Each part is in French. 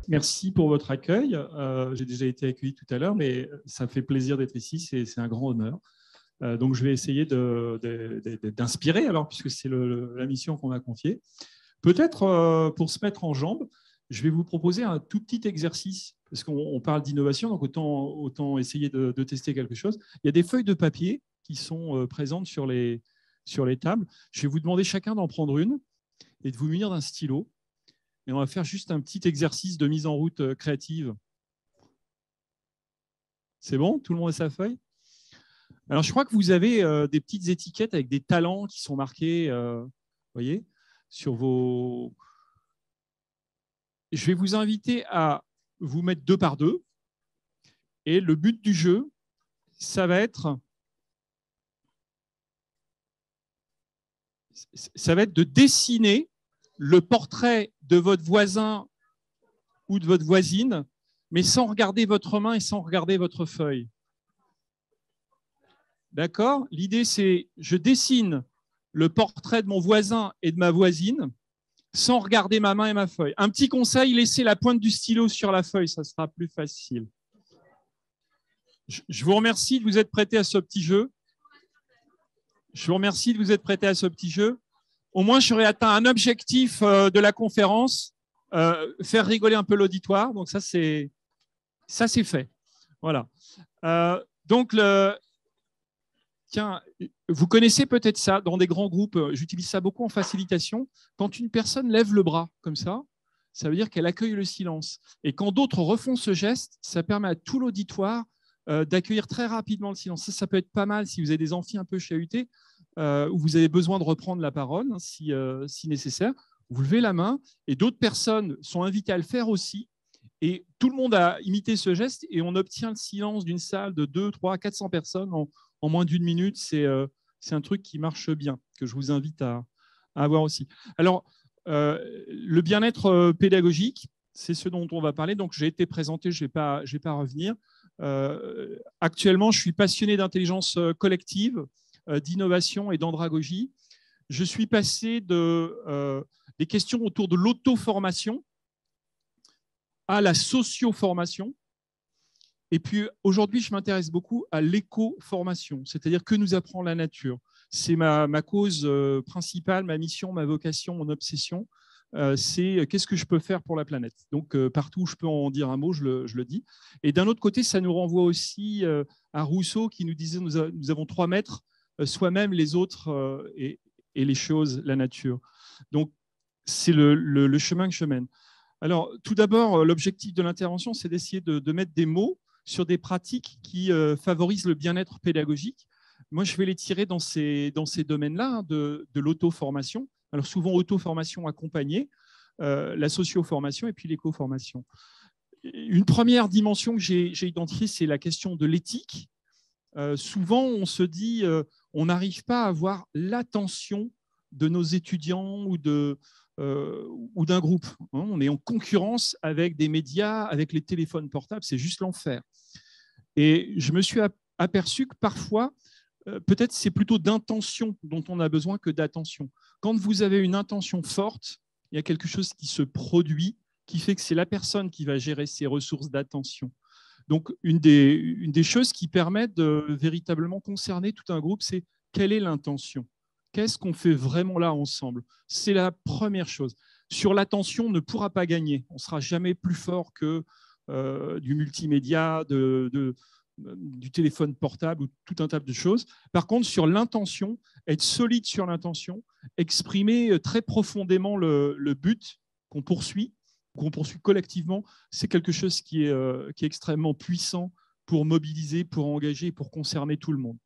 Merci pour votre accueil. J'ai déjà été accueilli tout à l'heure, mais ça me fait plaisir d'être ici. C'est un grand honneur. Donc, je vais essayer d'inspirer, alors, puisque c'est la mission qu'on m'a confiée. Peut-être, pour se mettre en jambes, je vais vous proposer un tout petit exercice, parce qu'on parle d'innovation, donc autant essayer de tester quelque chose. Il y a des feuilles de papier qui sont présentes sur les tables. Je vais vous demander chacun d'en prendre une et de vous munir d'un stylo. Et on va faire juste un petit exercice de mise en route créative. C'est bon? Tout le monde a sa feuille? Alors, je crois que vous avez des petites étiquettes avec des talents qui sont marqués, voyez, sur vos... Je vais vous inviter à vous mettre 2 par 2. Et le but du jeu, ça va être de dessiner le portrait de votre voisin ou de votre voisine, mais sans regarder votre main et sans regarder votre feuille. D'accord? L'idée, c'est je dessine le portrait de mon voisin et de ma voisine sans regarder ma main et ma feuille. Un petit conseil, laissez la pointe du stylo sur la feuille, ça sera plus facile. Je vous remercie de vous être prêté à ce petit jeu. Je vous remercie de vous être prêté à ce petit jeu. Au moins, j'aurais atteint un objectif de la conférence, faire rigoler un peu l'auditoire. Donc ça, c'est fait. Voilà. Donc, tiens, vous connaissez peut-être ça dans des grands groupes. J'utilise ça beaucoup en facilitation. Quand une personne lève le bras comme ça veut dire qu'elle accueille le silence. Et quand d'autres refont ce geste, ça permet à tout l'auditoire d'accueillir très rapidement le silence. Ça peut être pas mal si vous avez des amphis un peu chahutés, où vous avez besoin de reprendre la parole, hein, si nécessaire. Vous levez la main et d'autres personnes sont invitées à le faire aussi. Et tout le monde a imité ce geste et on obtient le silence d'une salle de 200, 300, 400 personnes en moins d'1 minute. C'est un truc qui marche bien, que je vous invite à avoir aussi. Alors, le bien-être pédagogique, c'est ce dont on va parler. Donc, j'ai été présenté, je ne vais pas revenir. Actuellement, je suis passionné d'intelligence collective, d'innovation et d'andragogie. Je suis passé des questions autour de l'auto-formation à la socio-formation. Et puis aujourd'hui, je m'intéresse beaucoup à l'éco-formation, c'est-à-dire que nous apprend la nature. C'est ma cause principale, ma mission, ma vocation, mon obsession. C'est qu'est-ce que je peux faire pour la planète. Donc, partout où je peux en dire un mot, je le dis. Et d'un autre côté, ça nous renvoie aussi à Rousseau qui nous disait nous avons 3 maîtres, soi-même, les autres et les choses, la nature. Donc, c'est le chemin que je mène. Alors, tout d'abord, l'objectif de l'intervention, c'est d'essayer de mettre des mots sur des pratiques qui favorisent le bien-être pédagogique. Moi, je vais les tirer dans ces domaines-là, hein, de l'auto-formation. Alors, souvent, auto-formation accompagnée, la socio-formation et puis l'éco-formation. Une première dimension que j'ai identifiée, c'est la question de l'éthique. Souvent, on se dit, on n'arrive pas à avoir l'attention de nos étudiants ou d'un groupe. On est en concurrence avec des médias, avec les téléphones portables, c'est juste l'enfer. Et je me suis aperçu que parfois, peut-être c'est plutôt d'intention dont on a besoin que d'attention. Quand vous avez une intention forte, il y a quelque chose qui se produit, qui fait que c'est la personne qui va gérer ses ressources d'attention. Donc, une des choses qui permet de véritablement concerner tout un groupe, c'est quelle est l'intention? Qu'est-ce qu'on fait vraiment là ensemble? C'est la première chose. Sur l'attention, on ne pourra pas gagner. On ne sera jamais plus fort que du multimédia, du téléphone portable ou tout un tas de choses. Par contre, sur l'intention, être solide sur l'intention, exprimer très profondément le but qu'on poursuit collectivement, c'est quelque chose qui est extrêmement puissant pour mobiliser, pour engager, pour concerner tout le monde.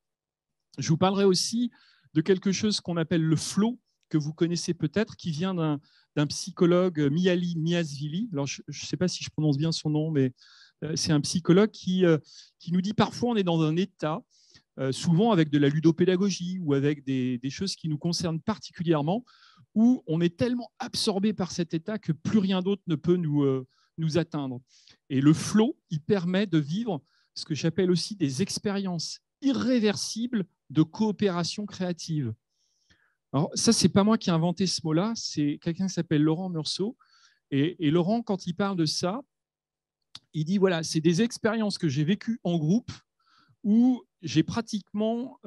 Je vous parlerai aussi de quelque chose qu'on appelle le flow, que vous connaissez peut-être, qui vient d'un psychologue, Mihaly Csikszentmihalyi. Alors, je ne sais pas si je prononce bien son nom, mais c'est un psychologue qui nous dit parfois on est dans un état, souvent avec de la ludopédagogie ou avec des choses qui nous concernent particulièrement, où on est tellement absorbé par cet état que plus rien d'autre ne peut nous atteindre. Et le flow, il permet de vivre ce que j'appelle aussi des expériences irréversibles de coopération créative. Alors ça, c'est pas moi qui ai inventé ce mot-là, c'est quelqu'un qui s'appelle Laurent Meursault, Et Laurent, quand il parle de ça, il dit, voilà, c'est des expériences que j'ai vécues en groupe où j'ai pratiquement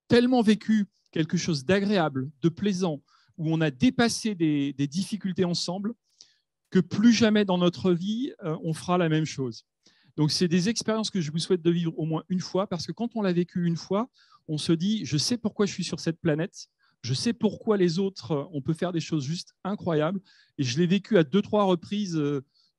tellement vécu quelque chose d'agréable, de plaisant, où on a dépassé des difficultés ensemble, que plus jamais dans notre vie, on fera la même chose. Donc, c'est des expériences que je vous souhaite de vivre au moins une fois, parce que quand on l'a vécu une fois, on se dit, je sais pourquoi je suis sur cette planète, je sais pourquoi les autres, on peut faire des choses juste incroyables, et je l'ai vécu à 2-3 reprises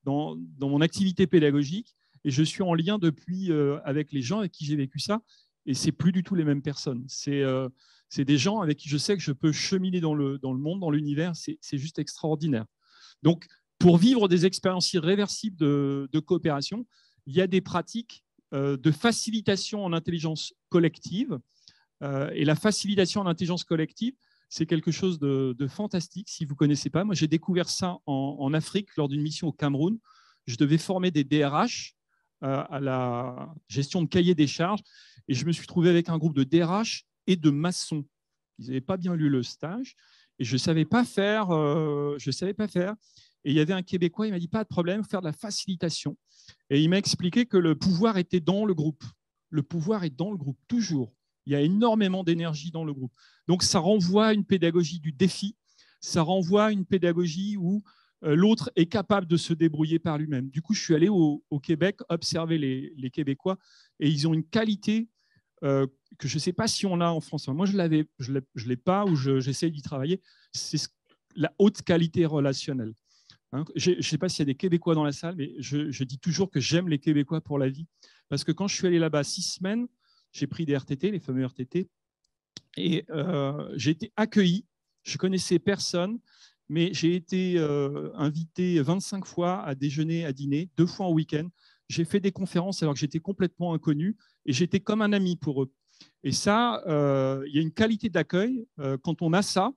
dans mon activité pédagogique, et je suis en lien depuis avec les gens avec qui j'ai vécu ça, et c'est plus du tout les mêmes personnes. C'est des gens avec qui je sais que je peux cheminer dans le monde, dans l'univers, c'est juste extraordinaire. Donc, pour vivre des expériences irréversibles de coopération, il y a des pratiques de facilitation en intelligence collective. Et la facilitation en intelligence collective, c'est quelque chose de fantastique. Si vous ne connaissez pas, moi j'ai découvert ça en Afrique lors d'une mission au Cameroun. Je devais former des DRH à la gestion de cahiers des charges et je me suis trouvé avec un groupe de DRH et de maçons. Ils n'avaient pas bien lu le stage et je ne savais pas faire. Et il y avait un Québécois, il m'a dit pas de problème, faire de la facilitation. Et il m'a expliqué que le pouvoir était dans le groupe. Le pouvoir est dans le groupe, toujours. Il y a énormément d'énergie dans le groupe. Donc, ça renvoie à une pédagogie du défi. Ça renvoie à une pédagogie où l'autre est capable de se débrouiller par lui-même. Du coup, je suis allé au Québec observer les Québécois et ils ont une qualité que je ne sais pas si on a en France. Moi, je ne l'ai pas ou j'essaie d'y travailler. C'est la haute qualité relationnelle. Je ne sais pas s'il y a des Québécois dans la salle, mais je dis toujours que j'aime les Québécois pour la vie. Parce que quand je suis allé là-bas 6 semaines, j'ai pris des RTT, les fameux RTT, et j'ai été accueilli. Je ne connaissais personne, mais j'ai été invité 25 fois à déjeuner, à dîner, 2 fois en week-end. J'ai fait des conférences alors que j'étais complètement inconnu, et j'étais comme un ami pour eux. Et ça, il y a une qualité d'accueil. Quand on a ça,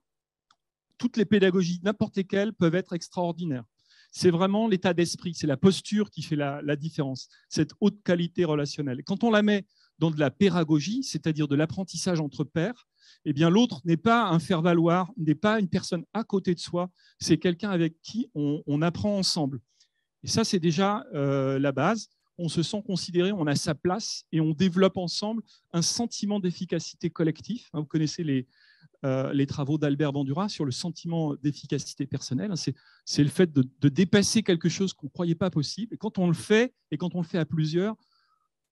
toutes les pédagogies, n'importe lesquelles, peuvent être extraordinaires. C'est vraiment l'état d'esprit, c'est la posture qui fait la différence, cette haute qualité relationnelle. Et quand on la met dans de la pédagogie, c'est-à-dire de l'apprentissage entre pairs, eh bien l'autre n'est pas un faire-valoir, n'est pas une personne à côté de soi, c'est quelqu'un avec qui on apprend ensemble. Et ça, c'est déjà la base. On se sent considéré, on a sa place et on développe ensemble un sentiment d'efficacité collectif. Vous connaissez les travaux d'Albert Bandura sur le sentiment d'efficacité personnelle. C'est le fait de dépasser quelque chose qu'on ne croyait pas possible. Et quand on le fait, et quand on le fait à plusieurs,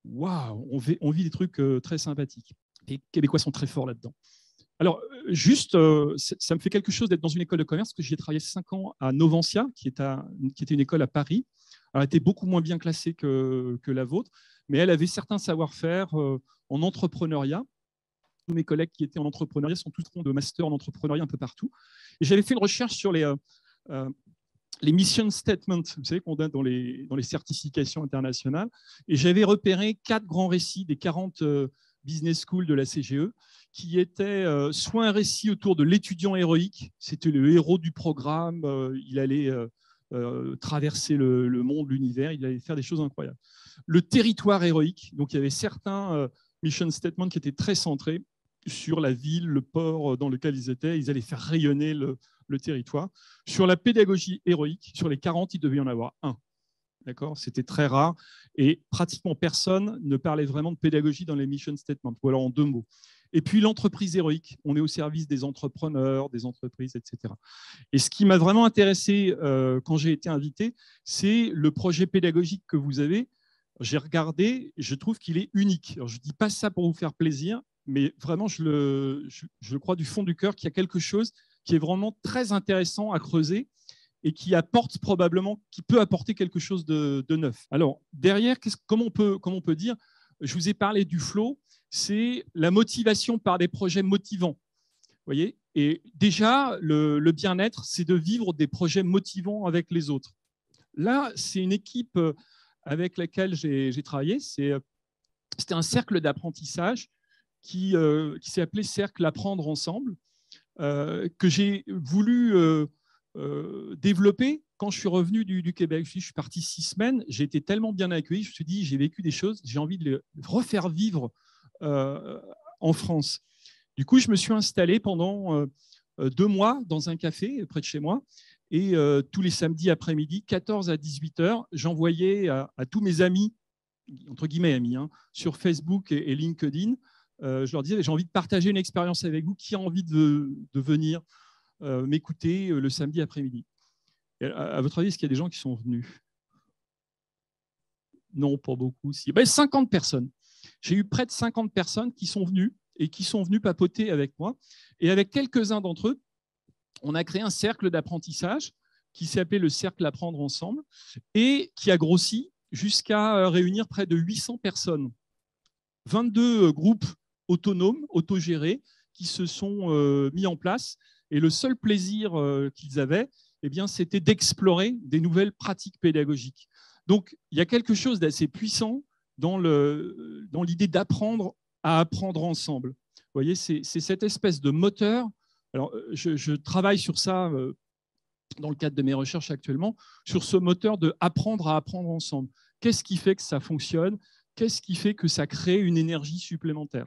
waouh, on vit des trucs très sympathiques. Les Québécois sont très forts là-dedans. Alors, juste, ça me fait quelque chose d'être dans une école de commerce, parce que j'y ai travaillé 5 ans à Novantia, qui était une école à Paris. Elle était beaucoup moins bien classée que la vôtre, mais elle avait certains savoir-faire en entrepreneuriat. Tous mes collègues qui étaient en entrepreneuriat sont tous de master en entrepreneuriat un peu partout. Et j'avais fait une recherche sur les mission statements, vous savez, qu'on donne dans les certifications internationales. Et j'avais repéré 4 grands récits des 40 business schools de la CGE, qui étaient soit un récit autour de l'étudiant héroïque, c'était le héros du programme, il allait traverser le monde, l'univers, il allait faire des choses incroyables. Le territoire héroïque, donc il y avait certains mission statements qui étaient très centrés sur la ville, le port dans lequel ils étaient, ils allaient faire rayonner le territoire. Sur la pédagogie héroïque, sur les 40, il devait y en avoir un. D'accord ? C'était très rare et pratiquement personne ne parlait vraiment de pédagogie dans les mission statements, ou alors en 2 mots. Et puis l'entreprise héroïque, on est au service des entrepreneurs, des entreprises, etc. Et ce qui m'a vraiment intéressé quand j'ai été invité, c'est le projet pédagogique que vous avez. J'ai regardé, je trouve qu'il est unique. Alors, je ne dis pas ça pour vous faire plaisir, mais vraiment, je le crois du fond du cœur qu'il y a quelque chose qui est vraiment très intéressant à creuser et qui peut apporter quelque chose de neuf. Alors, derrière, comment on peut dire, je vous ai parlé du flow, c'est la motivation par des projets motivants. Voyez ? Et déjà, le bien-être, c'est de vivre des projets motivants avec les autres. Là, c'est une équipe avec laquelle j'ai travaillé. C'était un cercle d'apprentissage qui s'est appelé Cercle Apprendre Ensemble, que j'ai voulu développer quand je suis revenu du Québec. Je suis parti 6 semaines, j'ai été tellement bien accueilli, je me suis dit, j'ai vécu des choses, j'ai envie de les refaire vivre en France. Du coup, je me suis installé pendant 2 mois dans un café près de chez moi Et tous les samedis après-midi, 14 à 18 heures, j'envoyais à tous mes amis, entre guillemets amis, hein, sur Facebook et LinkedIn, je leur disais, j'ai envie de partager une expérience avec vous, qui a envie de venir m'écouter le samedi après-midi. À votre avis, est-ce qu'il y a des gens qui sont venus? Non, pas beaucoup. Si. 50 personnes. J'ai eu près de 50 personnes qui sont venues et qui sont venues papoter avec moi. Et avec quelques-uns d'entre eux, on a créé un cercle d'apprentissage qui s'appelait le Cercle Apprendre Ensemble et qui a grossi jusqu'à réunir près de 800 personnes. 22 groupes autonomes, autogérés, qui se sont mis en place. Et le seul plaisir qu'ils avaient, eh bien, c'était d'explorer des nouvelles pratiques pédagogiques. Donc, il y a quelque chose d'assez puissant dans l'idée d'apprendre à apprendre ensemble. Vous voyez, c'est cette espèce de moteur. Alors, je travaille sur ça dans le cadre de mes recherches actuellement, sur ce moteur de apprendre à apprendre ensemble. Qu'est-ce qui fait que ça fonctionne? Qu'est-ce qui fait que ça crée une énergie supplémentaire?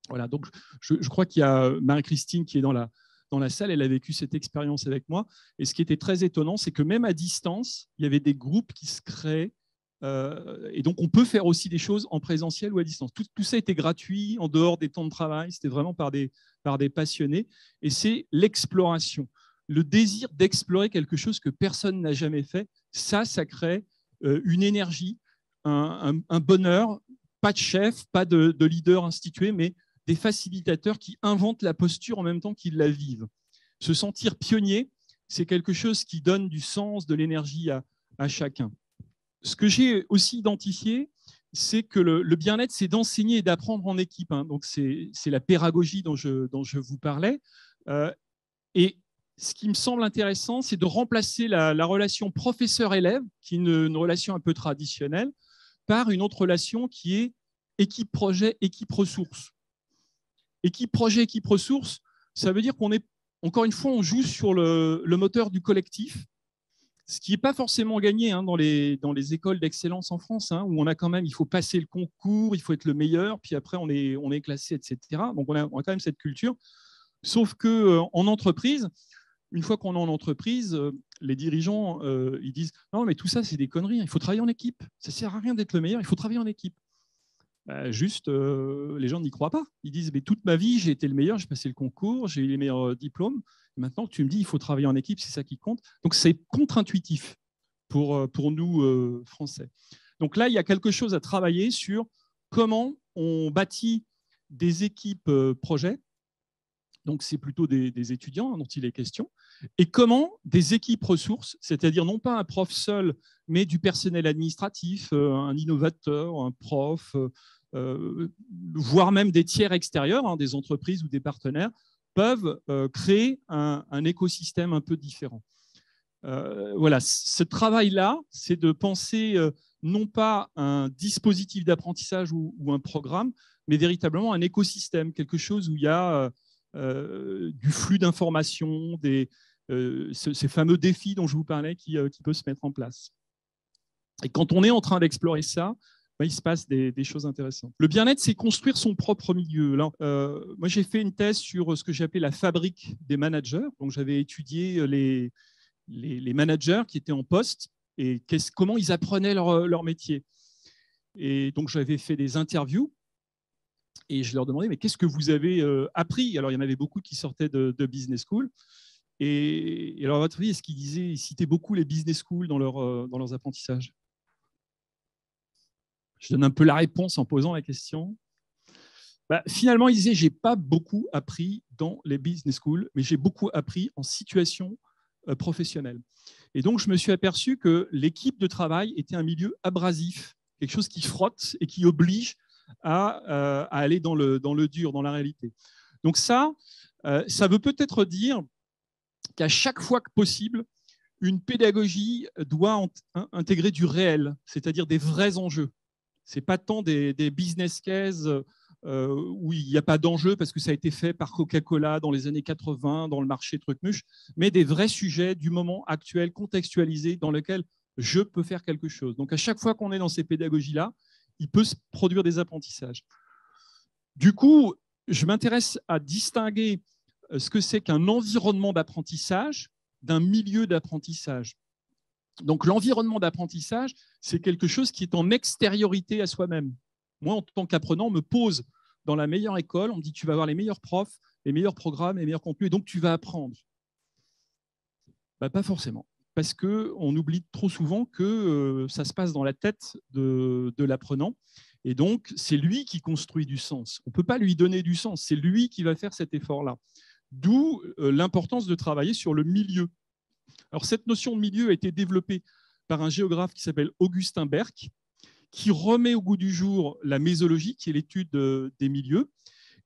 Voilà, donc je crois qu'il y a Marie-Christine qui est dans la salle, elle a vécu cette expérience avec moi. Et ce qui était très étonnant, c'est que même à distance, il y avait des groupes qui se créaient. Et donc, on peut faire aussi des choses en présentiel ou à distance. Tout ça était gratuit, en dehors des temps de travail. C'était vraiment par des passionnés. Et c'est l'exploration. Le désir d'explorer quelque chose que personne n'a jamais fait, ça crée une énergie, un bonheur, pas de chef, pas de leader institué, mais des facilitateurs qui inventent la posture en même temps qu'ils la vivent. Se sentir pionnier, c'est quelque chose qui donne du sens, de l'énergie à chacun. Ce que j'ai aussi identifié, c'est que le bien-être, c'est d'enseigner et d'apprendre en équipe. Hein. Donc, c'est la pédagogie dont je vous parlais. Et ce qui me semble intéressant, c'est de remplacer la relation professeur-élève, qui est une relation un peu traditionnelle, par une autre relation qui est équipe-projet, équipe-ressource. Équipe-projet, équipe-ressource, ça veut dire qu'on est, encore une fois, on joue sur le moteur du collectif, ce qui n'est pas forcément gagné hein, dans les écoles d'excellence en France, hein, où on a quand même, il faut passer le concours, il faut être le meilleur, puis après on est classé, etc. Donc on a quand même cette culture. Sauf qu'en entreprise, une fois qu'on est en entreprise, les dirigeants, ils disent « Non, mais tout ça, c'est des conneries, il faut travailler en équipe. Ça ne sert à rien d'être le meilleur, il faut travailler en équipe. » Juste, les gens n'y croient pas. Ils disent « Toute ma vie, j'ai été le meilleur, j'ai passé le concours, j'ai eu les meilleurs diplômes. Maintenant que tu me dis il faut travailler en équipe, c'est ça qui compte. » Donc, c'est contre-intuitif pour nous, Français. Donc là, il y a quelque chose à travailler sur comment on bâtit des équipes projets. Donc, c'est plutôt des étudiants dont il est question. Et comment des équipes ressources, c'est-à-dire non pas un prof seul, mais du personnel administratif, un innovateur, un prof, voire même des tiers extérieurs, hein, des entreprises ou des partenaires, peuvent créer un écosystème un peu différent. Voilà, ce travail-là, c'est de penser non pas un dispositif d'apprentissage ou un programme, mais véritablement un écosystème, quelque chose où il y a du flux d'informations, ces fameux défis dont je vous parlais qui peuvent se mettre en place. Et quand on est en train d'explorer ça, il se passe des choses intéressantes. Le bien-être, c'est construire son propre milieu. Là, moi, j'ai fait une thèse sur ce que j'ai appelé la fabrique des managers. Donc, j'avais étudié les managers qui étaient en poste et comment ils apprenaient leur métier. Et donc, j'avais fait des interviews et je leur demandais, mais qu'est-ce que vous avez appris? Alors, il y en avait beaucoup qui sortaient de business school. Et alors, à votre avis, est-ce qu'ils citaient beaucoup les business schools dans leurs apprentissages? Je donne un peu la réponse en posant la question. Finalement, ils disaient, j'ai pas beaucoup appris dans les business schools, mais j'ai beaucoup appris en situation professionnelle. Et donc, je me suis aperçu que l'équipe de travail était un milieu abrasif, quelque chose qui frotte et qui oblige à aller dans le dur, dans la réalité. Donc ça veut peut-être dire qu'à chaque fois que possible, une pédagogie doit intégrer du réel, c'est-à-dire des vrais enjeux. Ce n'est pas tant des business cases où il n'y a pas d'enjeu parce que ça a été fait par Coca-Cola dans les années 80, dans le marché truc-muche, mais des vrais sujets du moment actuel, contextualisés, dans lesquels je peux faire quelque chose. Donc, à chaque fois qu'on est dans ces pédagogies-là, il peut se produire des apprentissages. Du coup, je m'intéresse à distinguer ce que c'est qu'un environnement d'apprentissage d'un milieu d'apprentissage. Donc, l'environnement d'apprentissage, c'est quelque chose qui est en extériorité à soi-même. Moi, en tant qu'apprenant, on me pose dans la meilleure école, on me dit tu vas avoir les meilleurs profs, les meilleurs programmes, les meilleurs contenus, et donc tu vas apprendre. Pas forcément, parce qu'on oublie trop souvent que ça se passe dans la tête de l'apprenant, et donc c'est lui qui construit du sens. On ne peut pas lui donner du sens, c'est lui qui va faire cet effort-là. D'où l'importance de travailler sur le milieu. Alors, cette notion de milieu a été développée par un géographe qui s'appelle Augustin Berck, qui remet au goût du jour la mésologie, qui est l'étude des milieux.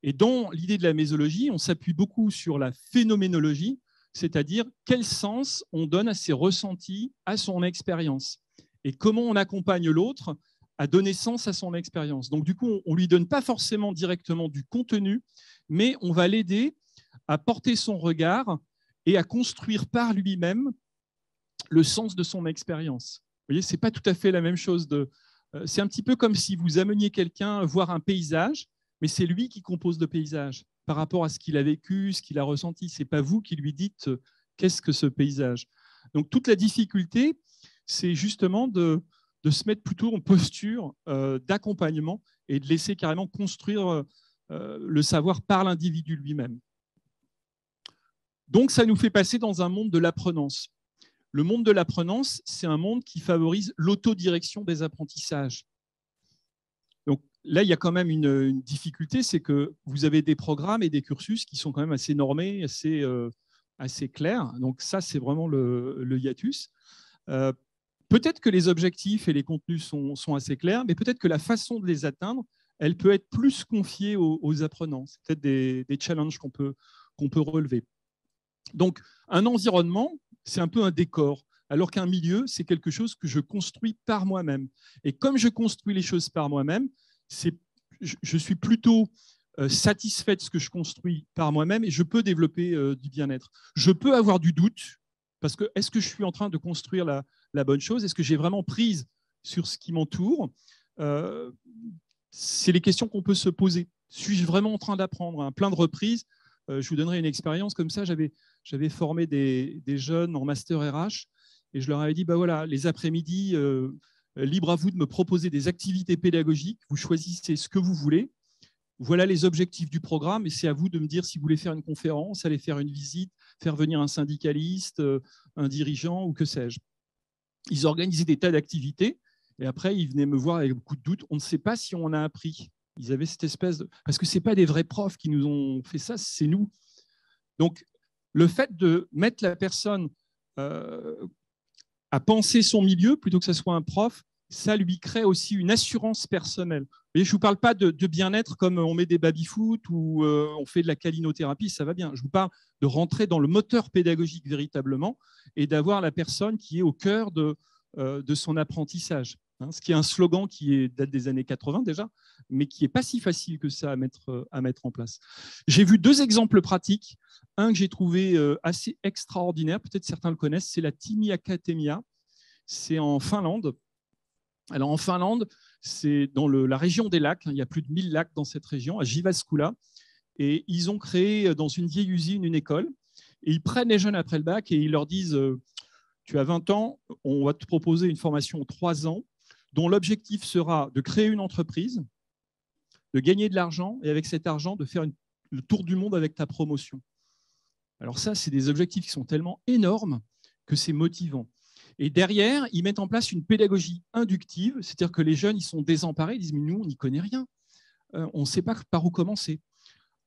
Et dans l'idée de la mésologie, on s'appuie beaucoup sur la phénoménologie, c'est-à-dire quel sens on donne à ses ressentis, à son expérience, et comment on accompagne l'autre à donner sens à son expérience. Donc, du coup, on ne lui donne pas forcément directement du contenu, mais on va l'aider à porter son regard et à construire par lui-même le sens de son expérience. Vous voyez, ce n'est pas tout à fait la même chose. C'est un petit peu comme si vous ameniez quelqu'un voir un paysage, mais c'est lui qui compose le paysage par rapport à ce qu'il a vécu, ce qu'il a ressenti. Ce n'est pas vous qui lui dites qu'est-ce que ce paysage. Donc, toute la difficulté, c'est justement de se mettre plutôt en posture d'accompagnement et de laisser carrément construire le savoir par l'individu lui-même. Donc, ça nous fait passer dans un monde de l'apprenance. Le monde de l'apprenance, c'est un monde qui favorise l'autodirection des apprentissages. Donc là, il y a quand même une difficulté, c'est que vous avez des programmes et des cursus qui sont quand même assez normés, assez clairs. Donc ça, c'est vraiment le hiatus. Peut-être que les objectifs et les contenus sont assez clairs, mais peut-être que la façon de les atteindre, elle peut être plus confiée aux apprenants. C'est peut-être des challenges qu'on peut relever. Donc, un environnement, c'est un peu un décor, alors qu'un milieu, c'est quelque chose que je construis par moi-même. Et comme je construis les choses par moi-même, je suis plutôt satisfait de ce que je construis par moi-même et je peux développer du bien-être. Je peux avoir du doute, parce que est-ce que je suis en train de construire la bonne chose? Est-ce que j'ai vraiment prise sur ce qui m'entoure? C'est les questions qu'on peut se poser. Suis-je vraiment en train d'apprendre? Plein de reprises. Je vous donnerai une expérience comme ça. J'avais formé des jeunes en master RH et je leur avais dit, voilà, les après-midi, libre à vous de me proposer des activités pédagogiques. Vous choisissez ce que vous voulez. Voilà les objectifs du programme et c'est à vous de me dire si vous voulez faire une conférence, aller faire une visite, faire venir un syndicaliste, un dirigeant ou que sais-je. Ils organisaient des tas d'activités et après, ils venaient me voir avec beaucoup de doutes. On ne sait pas si on a appris. Ils avaient cette espèce de... Parce que ce n'est pas des vrais profs qui nous ont fait ça, c'est nous. Donc, le fait de mettre la personne à penser son milieu plutôt que ce soit un prof, ça lui crée aussi une assurance personnelle. Je ne vous parle pas de bien-être comme on met des baby-foot ou on fait de la calinothérapie, ça va bien. Je vous parle de rentrer dans le moteur pédagogique véritablement et d'avoir la personne qui est au cœur de son apprentissage. Ce qui est un slogan qui date des années 80 déjà, mais qui n'est pas si facile que ça à mettre en place. J'ai vu 2 exemples pratiques. Un que j'ai trouvé assez extraordinaire, peut-être certains le connaissent, c'est la Timi Akatemia. C'est en Finlande. Alors en Finlande, c'est dans la région des lacs. Il y a plus de 1000 lacs dans cette région, à Jyväskylä. Et ils ont créé dans une vieille usine une école. Et ils prennent les jeunes après le bac et ils leur disent tu as 20 ans, on va te proposer une formation en 3 ans dont l'objectif sera de créer une entreprise, de gagner de l'argent et avec cet argent, de faire le tour du monde avec ta promotion. Alors ça, c'est des objectifs qui sont tellement énormes que c'est motivant. Et derrière, ils mettent en place une pédagogie inductive, c'est-à-dire que les jeunes, ils sont désemparés, ils disent « mais nous, on n'y connaît rien, on ne sait pas par où commencer ».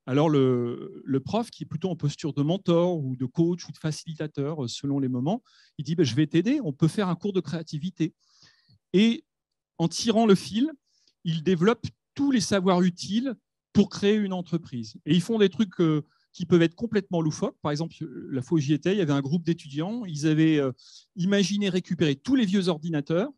Alors le prof, qui est plutôt en posture de mentor ou de coach ou de facilitateur, selon les moments, il dit « je vais t'aider, on peut faire un cours de créativité ». Et en tirant le fil, ils développent tous les savoirs utiles pour créer une entreprise. Et ils font des trucs qui peuvent être complètement loufoques. Par exemple, la fois où j'y étais, il y avait un groupe d'étudiants. Ils avaient imaginé récupérer tous les vieux ordinateurs.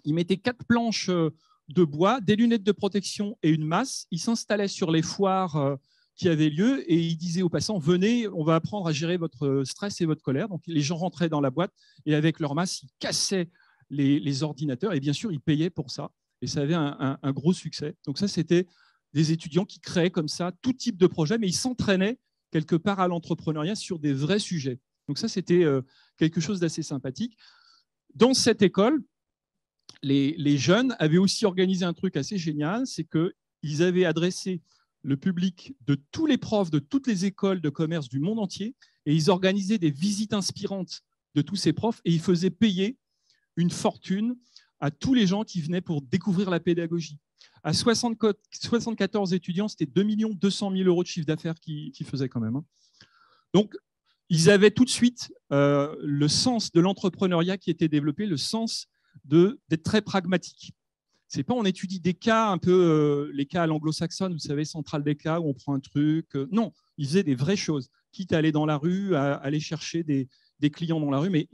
Ils mettaient 4 planches de bois, des lunettes de protection et une masse. Ils s'installaient sur les foires qui avaient lieu et ils disaient aux passants « Venez, on va apprendre à gérer votre stress et votre colère ». Donc, les gens rentraient dans la boîte et avec leur masse, ils cassaient les ordinateurs et bien sûr, ils payaient pour ça. Et ça avait un gros succès. Donc ça, c'était des étudiants qui créaient comme ça tout type de projet, mais ils s'entraînaient quelque part à l'entrepreneuriat sur des vrais sujets. Donc ça, c'était quelque chose d'assez sympathique. Dans cette école, les jeunes avaient aussi organisé un truc assez génial, c'est qu'ils avaient adressé le public de tous les profs de toutes les écoles de commerce du monde entier et ils organisaient des visites inspirantes de tous ces profs et ils faisaient payer une fortune à tous les gens qui venaient pour découvrir la pédagogie. À 74 étudiants, c'était 2 200 000 € de chiffre d'affaires qu'ils faisaient quand même. Donc, ils avaient tout de suite le sens de l'entrepreneuriat qui était développé, le sens d'être très pragmatique. C'est pas on étudie des cas un peu les cas à l'anglo-saxonne, vous savez, centrale des cas où on prend un truc. Non, ils faisaient des vraies choses, quitte à aller dans la rue, à aller chercher des clients dans la rue, mais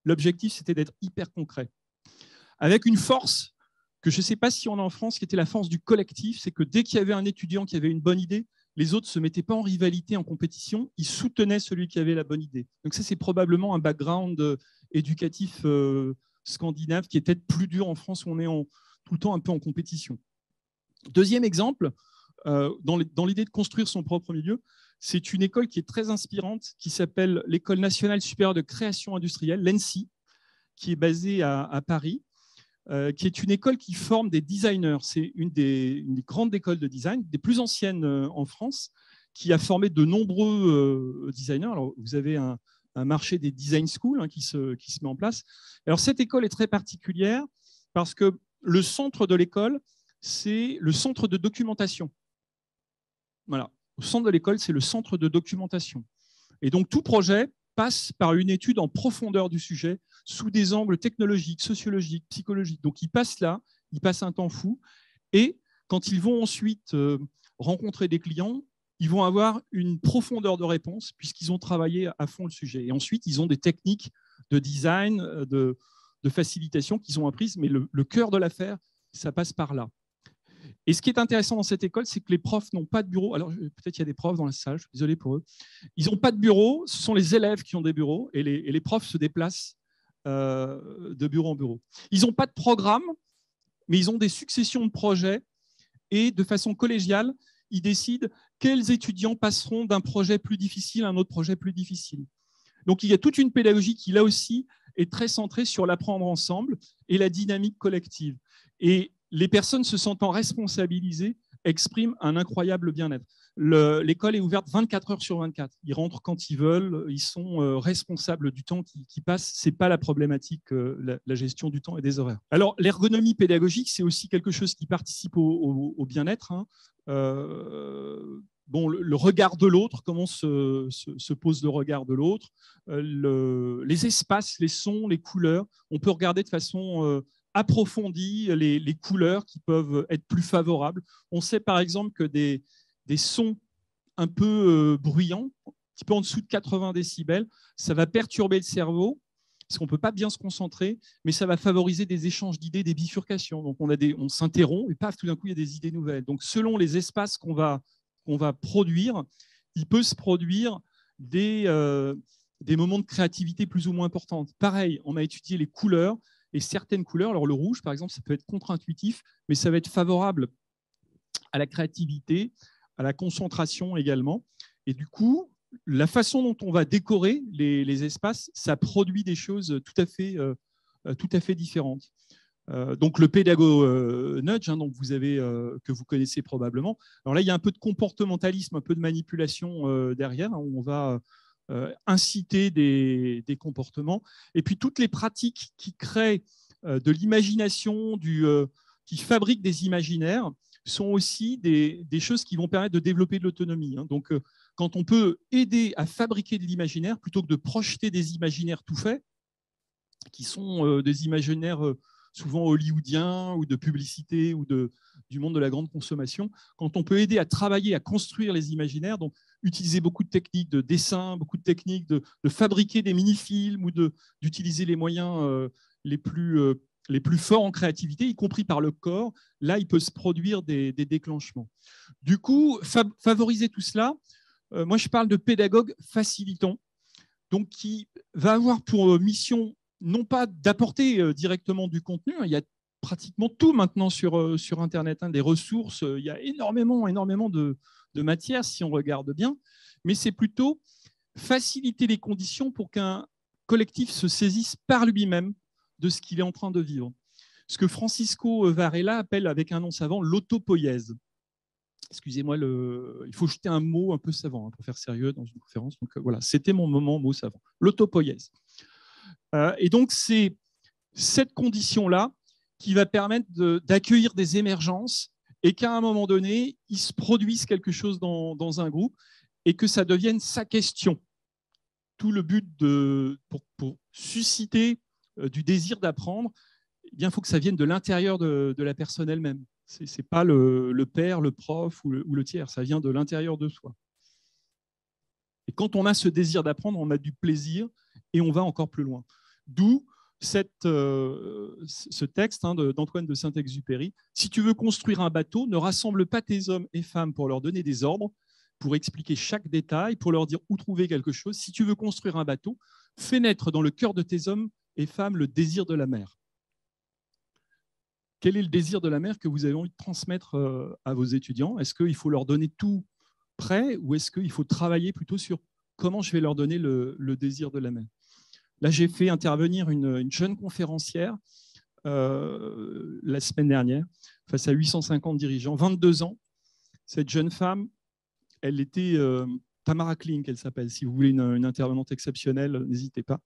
l'objectif c'était d'être hyper concret. Avec une force que je ne sais pas si on a en France, qui était la force du collectif, c'est que dès qu'il y avait un étudiant qui avait une bonne idée, les autres ne se mettaient pas en rivalité, en compétition, ils soutenaient celui qui avait la bonne idée. Donc ça, c'est probablement un background éducatif scandinave qui est peut-être plus dur en France où on est tout le temps un peu en compétition. Deuxième exemple, dans l'idée de construire son propre milieu, c'est une école qui est très inspirante, qui s'appelle l'École nationale supérieure de création industrielle, l'ENSI, qui est basée à Paris, qui est une école qui forme des designers. C'est une des grandes écoles de design, des plus anciennes en France, qui a formé de nombreux designers. Alors, vous avez un marché des design schools qui se met en place. Alors, cette école est très particulière parce que le centre de l'école, c'est le centre de documentation. Voilà. Au centre de l'école, c'est le centre de documentation. Et donc, tout projet passe par une étude en profondeur du sujet, sous des angles technologiques, sociologiques, psychologiques. Donc, ils passent là, ils passent un temps fou. Et quand ils vont ensuite rencontrer des clients, ils vont avoir une profondeur de réponse puisqu'ils ont travaillé à fond le sujet. Et ensuite, ils ont des techniques de design, de facilitation qu'ils ont apprises. Mais le cœur de l'affaire, ça passe par là. Et ce qui est intéressant dans cette école, c'est que les profs n'ont pas de bureau. Alors, peut-être qu'il y a des profs dans la salle, je suis désolé pour eux. Ils n'ont pas de bureau, ce sont les élèves qui ont des bureaux et les profs se déplacent de bureau en bureau. Ils n'ont pas de programme, mais ils ont des successions de projets et de façon collégiale, ils décident quels étudiants passeront d'un projet plus difficile à un autre projet plus difficile. Donc, il y a toute une pédagogie qui, là aussi, est très centrée sur l'apprendre ensemble et la dynamique collective. Et les personnes se sentant responsabilisées expriment un incroyable bien-être. L'école est ouverte 24 heures sur 24. Ils rentrent quand ils veulent, ils sont responsables du temps qui passe. Ce n'est pas la problématique, la gestion du temps et des horaires. Alors, l'ergonomie pédagogique, c'est aussi quelque chose qui participe au bien-être. Bon, le regard de l'autre, comment se pose le regard de l'autre, les espaces, les sons, les couleurs. On peut regarder de façon approfondie les couleurs qui peuvent être plus favorables. On sait par exemple que des sons un peu bruyants, un petit peu en dessous de 80 décibels, ça va perturber le cerveau, parce qu'on ne peut pas bien se concentrer, mais ça va favoriser des échanges d'idées, des bifurcations. Donc on s'interrompt et paf, tout d'un coup, il y a des idées nouvelles. Donc selon les espaces qu'on va produire, il peut se produire des moments de créativité plus ou moins importants. Pareil, on a étudié les couleurs et certaines couleurs. Alors le rouge, par exemple, ça peut être contre-intuitif, mais ça va être favorable à la créativité, à la concentration également. Et du coup, la façon dont on va décorer les espaces, ça produit des choses tout à fait différentes. Donc le pédago nudge, donc que vous connaissez probablement. Alors là, il y a un peu de comportementalisme, un peu de manipulation derrière, où on va inciter des comportements. Et puis toutes les pratiques qui créent de l'imagination, qui fabriquent des imaginaires, sont aussi des choses qui vont permettre de développer de l'autonomie. Donc quand on peut aider à fabriquer de l'imaginaire plutôt que de projeter des imaginaires tout faits, qui sont des imaginaires souvent hollywoodiens ou de publicité ou du monde de la grande consommation, quand on peut aider à travailler, à construire les imaginaires, donc utiliser beaucoup de techniques de dessin, beaucoup de techniques de fabriquer des mini-films ou d'utiliser les moyens les plus forts en créativité, y compris par le corps, là, il peut se produire des déclenchements. Du coup, favoriser tout cela, moi, je parle de pédagogue facilitant, donc qui va avoir pour mission non pas d'apporter directement du contenu, il y a pratiquement tout maintenant sur Internet, des ressources, il y a énormément de matière si on regarde bien, mais c'est plutôt faciliter les conditions pour qu'un collectif se saisisse par lui-même de ce qu'il est en train de vivre. Ce que Francisco Varela appelle avec un nom savant l'autopoïèse. Excusez-moi, il faut jeter un mot un peu savant pour faire sérieux dans une conférence. Donc voilà, c'était mon moment mot savant, l'autopoïèse. Et donc c'est cette condition-là qui va permettre d'accueillir des émergences et qu'à un moment donné, il se produise quelque chose dans un groupe et que ça devienne sa question. Tout le but pour susciter du désir d'apprendre, il faut que ça vienne de l'intérieur de la personne elle-même. Ce n'est pas le père, le prof ou le tiers, ça vient de l'intérieur de soi. Et quand on a ce désir d'apprendre, on a du plaisir et on va encore plus loin. D'où ce texte d'Antoine de Saint-Exupéry. Si tu veux construire un bateau, ne rassemble pas tes hommes et femmes pour leur donner des ordres, pour expliquer chaque détail, pour leur dire où trouver quelque chose. Si tu veux construire un bateau, fais naître dans le cœur de tes hommes et femmes le désir de la mer. Quel est le désir de la mer que vous avez envie de transmettre à vos étudiants? Est-ce qu'il faut leur donner tout prêt ou est-ce qu'il faut travailler plutôt sur comment je vais leur donner le désir de la mer? Là, j'ai fait intervenir une jeune conférencière la semaine dernière face à 850 dirigeants, 22 ans. Cette jeune femme, elle était Tamara Klink, elle s'appelle. Si vous voulez une intervenante exceptionnelle, n'hésitez pas.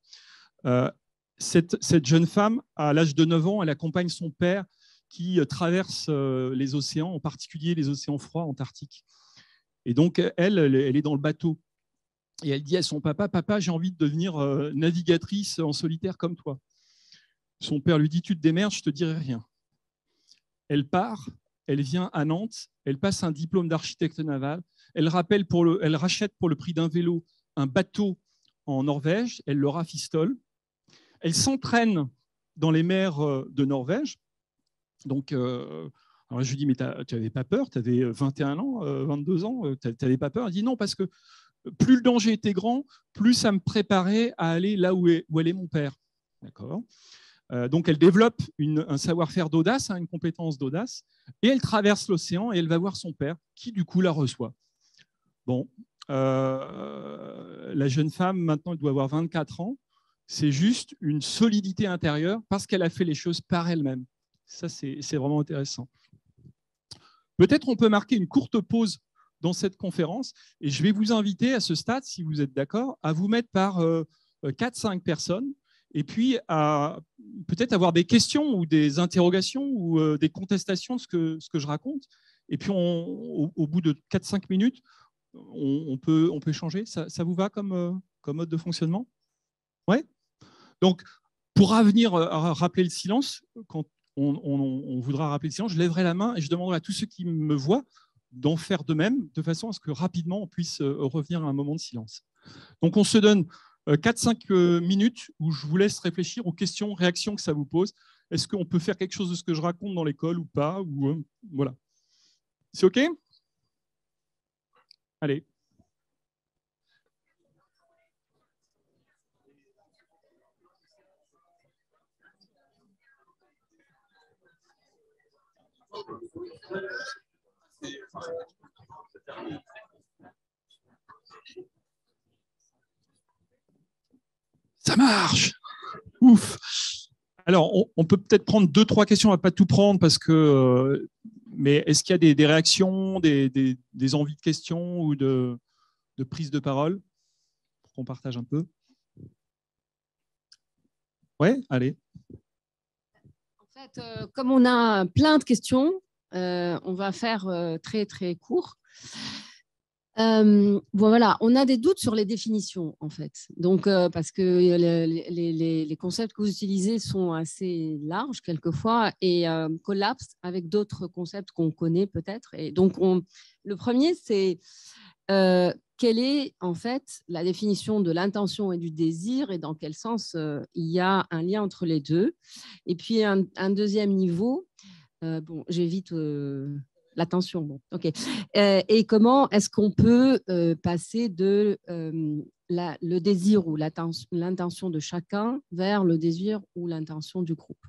Cette jeune femme, à l'âge de 9 ans, elle accompagne son père qui traverse les océans, en particulier les océans froids antarctiques. Et donc, elle est dans le bateau. Et elle dit à son papa, « Papa, j'ai envie de devenir navigatrice en solitaire comme toi. » Son père lui dit, « Tu te démerdes, je ne te dirai rien. » Elle part, elle vient à Nantes, elle passe un diplôme d'architecte naval, elle rachète pour le prix d'un vélo un bateau en Norvège, elle le rafistole, elle s'entraîne dans les mers de Norvège. Donc, alors je lui dis, mais tu n'avais pas peur, tu avais 21 ans, 22 ans, tu n'avais pas peur? Elle dit, non, parce que plus le danger était grand, plus ça me préparait à aller là où allait mon père. D'accord. Donc, elle développe un savoir-faire d'audace, une compétence d'audace, et elle traverse l'océan et elle va voir son père, qui du coup la reçoit. Bon, la jeune femme, maintenant, elle doit avoir 24 ans. C'est juste une solidité intérieure parce qu'elle a fait les choses par elle-même. Ça, c'est vraiment intéressant. Peut-être on peut marquer une courte pause dans cette conférence et je vais vous inviter à ce stade, si vous êtes d'accord, à vous mettre par 4-5 personnes et puis à peut-être avoir des questions ou des interrogations ou des contestations de ce que je raconte. Et puis, au bout de 4-5 minutes, on peut échanger. Ça vous va comme mode de fonctionnement? Ouais. Donc, pour revenir à rappeler le silence, quand on voudra rappeler le silence, je lèverai la main et je demanderai à tous ceux qui me voient d'en faire de même, de façon à ce que rapidement on puisse revenir à un moment de silence. Donc, on se donne 4-5 minutes où je vous laisse réfléchir aux questions, réactions que ça vous pose. Est-ce qu'on peut faire quelque chose de ce que je raconte dans l'école ou pas voilà. C'est OK? Allez. Ça marche. Ouf. Alors, on peut peut-être prendre 2-3 questions, on ne va pas tout prendre parce que. Mais est-ce qu'il y a des réactions, des envies de questions ou de prise de parole pour qu'on partage un peu? Ouais, allez. En fait, comme on a plein de questions, on va faire très très court. Bon, voilà, on a des doutes sur les définitions, en fait. Donc, parce que les concepts que vous utilisez sont assez larges, quelquefois, et collapsent avec d'autres concepts qu'on connaît peut-être. Et donc, le premier, c'est quelle est, en fait, la définition de l'intention et du désir et dans quel sens il y a un lien entre les deux. Et puis, un deuxième niveau, bon, j'évite... l'attention, bon, ok. Et comment est-ce qu'on peut passer de le désir ou l'intention de chacun vers le désir ou l'intention du groupe?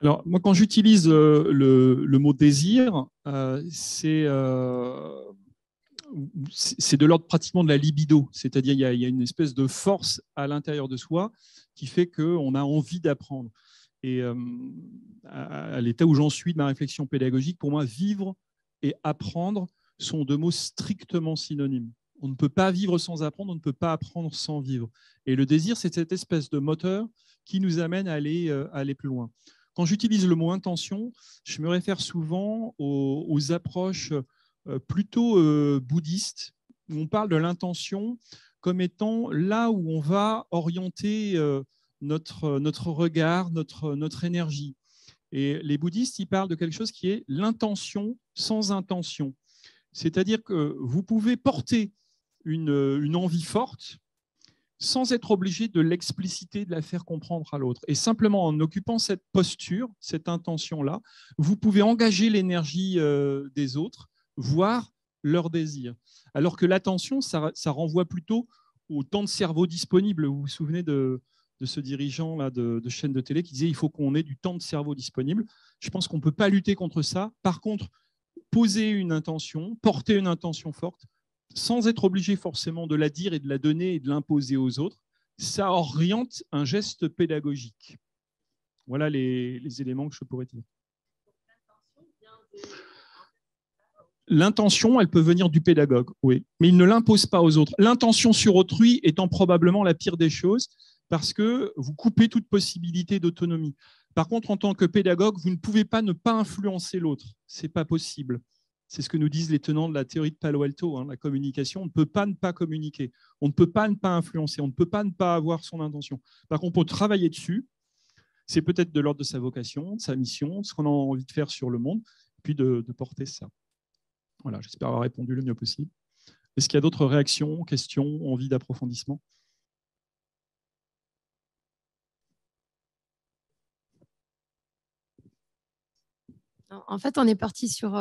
Alors, moi, quand j'utilise le mot désir, c'est c'est de l'ordre pratiquement de la libido, c'est-à-dire il y a une espèce de force à l'intérieur de soi qui fait qu'on a envie d'apprendre. Et à l'état où j'en suis de ma réflexion pédagogique, pour moi, vivre et apprendre sont deux mots strictement synonymes. On ne peut pas vivre sans apprendre, on ne peut pas apprendre sans vivre. Et le désir, c'est cette espèce de moteur qui nous amène à aller plus loin. Quand j'utilise le mot intention, je me réfère souvent aux approches plutôt bouddhistes, où on parle de l'intention comme étant là où on va orienter notre regard, notre énergie. Et les bouddhistes, ils parlent de quelque chose qui est l'intention sans intention. C'est-à-dire que vous pouvez porter une envie forte sans être obligé de l'expliciter, de la faire comprendre à l'autre. Et simplement en occupant cette posture, cette intention-là, vous pouvez engager l'énergie des autres, voire leur désir. Alors que l'attention, ça renvoie plutôt au temps de cerveau disponible. Vous vous souvenez de ce dirigeant là, de chaîne de télé qui disait il faut qu'on ait du temps de cerveau disponible. Je pense qu'on ne peut pas lutter contre ça. Par contre, poser une intention, porter une intention forte, sans être obligé forcément de la dire et de la donner et de l'imposer aux autres, ça oriente un geste pédagogique. Voilà les éléments que je pourrais dire. L'intention, elle peut venir du pédagogue, oui, mais il ne l'impose pas aux autres. L'intention sur autrui étant probablement la pire des choses parce que vous coupez toute possibilité d'autonomie. Par contre, en tant que pédagogue, vous ne pouvez pas ne pas influencer l'autre. Ce n'est pas possible. C'est ce que nous disent les tenants de la théorie de Palo Alto, la communication. On ne peut pas ne pas communiquer, on ne peut pas ne pas influencer, on ne peut pas ne pas avoir son intention. Par contre, on peut travailler dessus. C'est peut-être de l'ordre de sa vocation, de sa mission, ce qu'on a envie de faire sur le monde, puis de porter ça. Voilà, j'espère avoir répondu le mieux possible. Est-ce qu'il y a d'autres réactions, questions, envies d'approfondissement ? En fait, on est parti sur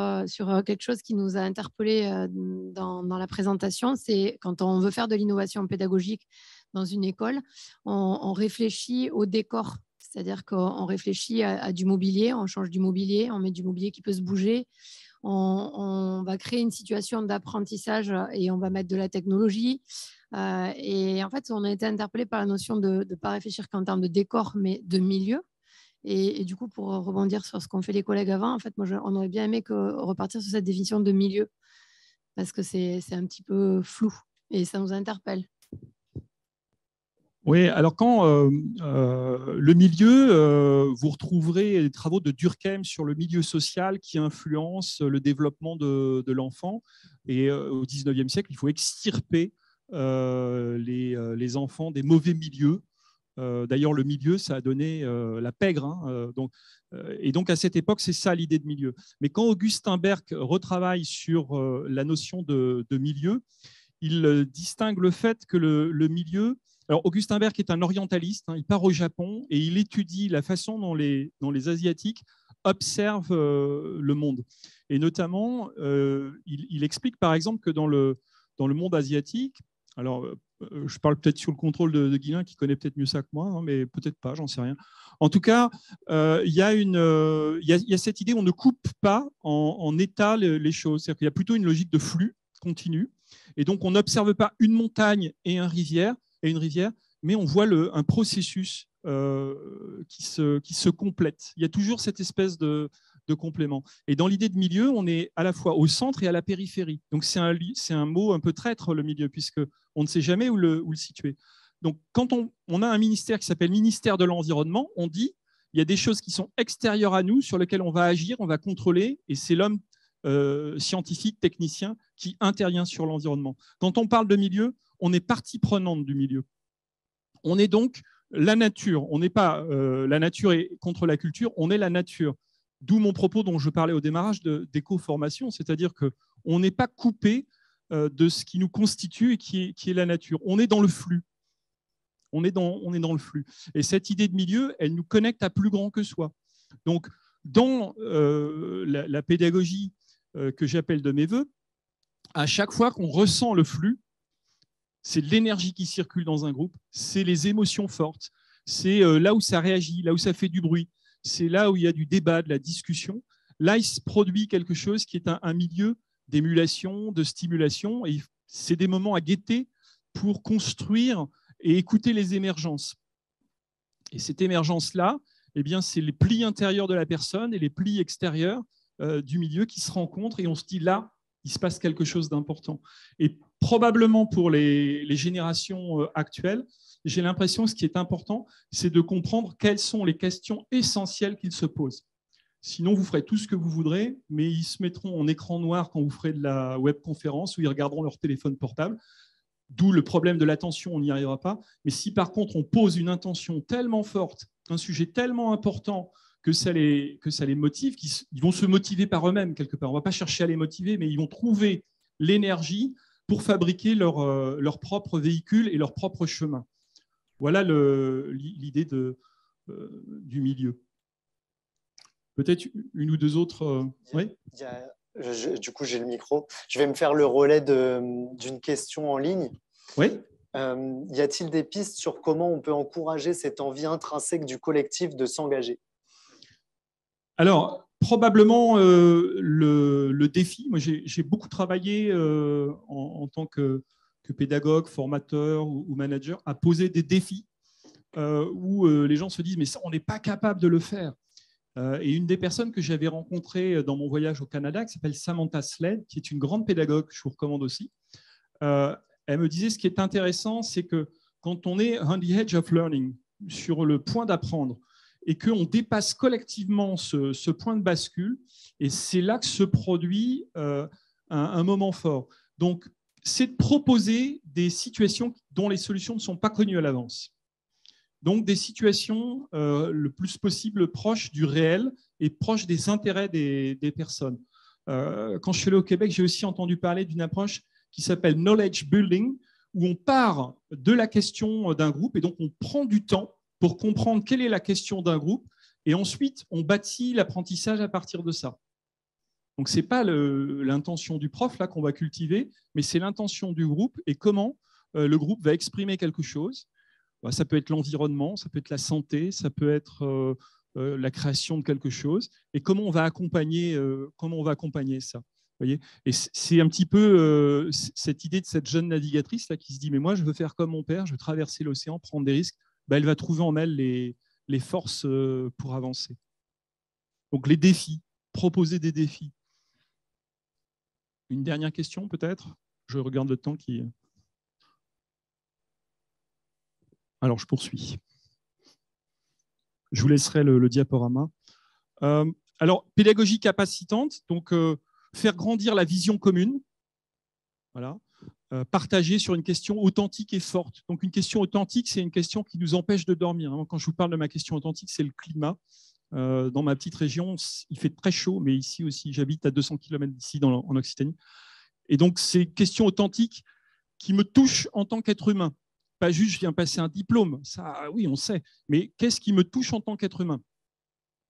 quelque chose qui nous a interpellés dans la présentation. C'est quand on veut faire de l'innovation pédagogique dans une école, on réfléchit au décor. C'est-à-dire qu'on réfléchit à du mobilier, on change du mobilier, on met du mobilier qui peut se bouger. On va créer une situation d'apprentissage et on va mettre de la technologie. Et en fait, on a été interpellé par la notion de ne pas réfléchir qu'en termes de décor, mais de milieu. Et du coup, pour rebondir sur ce qu'ont fait les collègues avant, en fait, on aurait bien aimé repartir sur cette définition de milieu, parce que c'est un petit peu flou et ça nous interpelle. Oui, alors quand le milieu, vous retrouverez les travaux de Durkheim sur le milieu social qui influence le développement de l'enfant. Et au XIXe siècle, il faut extirper les enfants des mauvais milieux. D'ailleurs, le milieu, ça a donné la pègre. Et donc, à cette époque, c'est ça l'idée de milieu. Mais quand Augustin Berg retravaille sur la notion de milieu, il distingue le fait que le milieu... Alors, Augustin Berg est un orientaliste, il part au Japon et il étudie la façon dont les Asiatiques observent le monde. Et notamment, il explique par exemple que dans le monde asiatique, alors je parle peut-être sous le contrôle de Guilain qui connaît peut-être mieux ça que moi, mais peut-être pas, j'en sais rien. En tout cas, il y a cette idée, on ne coupe pas en état les choses. C'est-à-dire qu'il y a plutôt une logique de flux continu. Et donc, on n'observe pas une montagne et une rivière, mais on voit un processus qui se complète. Il y a toujours cette espèce de complément. Et dans l'idée de milieu, on est à la fois au centre et à la périphérie. Donc, c'est un mot un peu traître, le milieu, puisqu'on ne sait jamais où le situer. Donc, quand on a un ministère qui s'appelle ministère de l'Environnement, on dit il y a des choses qui sont extérieures à nous, sur lesquelles on va agir, on va contrôler, et c'est l'homme scientifique, technicien, qui intervient sur l'environnement. Quand on parle de milieu, on est partie prenante du milieu. On est donc la nature. On n'est pas la nature est contre la culture, on est la nature. D'où mon propos dont je parlais au démarrage d'éco-formation, c'est-à-dire qu'on n'est pas coupé de ce qui nous constitue et qui est la nature. On est dans le flux. On est dans le flux. Et cette idée de milieu, elle nous connecte à plus grand que soi. Donc, dans la pédagogie que j'appelle de mes voeux, à chaque fois qu'on ressent le flux, c'est l'énergie qui circule dans un groupe, c'est les émotions fortes, c'est là où ça réagit, là où ça fait du bruit, c'est là où il y a du débat, de la discussion. Là, il se produit quelque chose qui est un milieu d'émulation, de stimulation. Et c'est des moments à guetter pour construire et écouter les émergences. Et cette émergence-là, eh bien, c'est les plis intérieurs de la personne et les plis extérieurs du milieu qui se rencontrent et on se dit là, il se passe quelque chose d'important. Et probablement pour les générations actuelles, j'ai l'impression que ce qui est important, c'est de comprendre quelles sont les questions essentielles qu'ils se posent. Sinon, vous ferez tout ce que vous voudrez, mais ils se mettront en écran noir quand vous ferez de la webconférence ou ils regarderont leur téléphone portable. D'où le problème de l'attention, on n'y arrivera pas. Mais si par contre on pose une intention tellement forte, un sujet tellement important que ça les motive, ils vont se motiver par eux-mêmes quelque part. On ne va pas chercher à les motiver, mais ils vont trouver l'énergie pour fabriquer leur propre véhicule et leur propre chemin. Voilà l'idée du milieu. Peut-être une ou deux autres. Oui. Du coup, j'ai le micro. Je vais me faire le relais d'une question en ligne. Oui. Y a-t-il des pistes sur comment on peut encourager cette envie intrinsèque du collectif de s'engager? Alors, probablement le défi. Moi, j'ai beaucoup travaillé en tant que pédagogue, formateur ou manager à poser des défis où les gens se disent « mais ça, on n'est pas capable de le faire ». Et une des personnes que j'avais rencontrées dans mon voyage au Canada, qui s'appelle Samantha Sled, qui est une grande pédagogue, je vous recommande aussi, elle me disait ce qui est intéressant, c'est que quand on est on the edge of learning, sur le point d'apprendre, et qu'on dépasse collectivement ce point de bascule, et c'est là que se produit un moment fort. Donc, c'est de proposer des situations dont les solutions ne sont pas connues à l'avance. Donc, des situations le plus possible proches du réel et proches des intérêts des personnes. Quand je suis allé au Québec, j'ai aussi entendu parler d'une approche qui s'appelle knowledge building, où on part de la question d'un groupe et donc on prend du temps pour comprendre quelle est la question d'un groupe et ensuite on bâtit l'apprentissage à partir de ça. Donc, ce n'est pas l'intention du prof là qu'on va cultiver, mais c'est l'intention du groupe et comment le groupe va exprimer quelque chose. Ça peut être l'environnement, ça peut être la santé, ça peut être la création de quelque chose. Et comment on va accompagner ça, vous voyez. Et c'est un petit peu cette idée de cette jeune navigatrice là, qui se dit « mais moi, je veux faire comme mon père, je veux traverser l'océan, prendre des risques ». Elle va trouver en elle les forces pour avancer. Donc les défis, proposer des défis. Une dernière question peut-être? Je regarde le temps qui... Alors, je poursuis. Je vous laisserai le diaporama. Alors, pédagogie capacitante, donc faire grandir la vision commune. Voilà. Partager sur une question authentique et forte. Donc, une question authentique, c'est une question qui nous empêche de dormir. Quand je vous parle de ma question authentique, c'est le climat. Dans ma petite région, il fait très chaud, mais ici aussi, j'habite à 200 km d'ici en Occitanie. Et donc, c'est une question authentique qui me touche en tant qu'être humain. Pas juste, je viens passer un diplôme, ça, oui, on sait, mais qu'est-ce qui me touche en tant qu'être humain?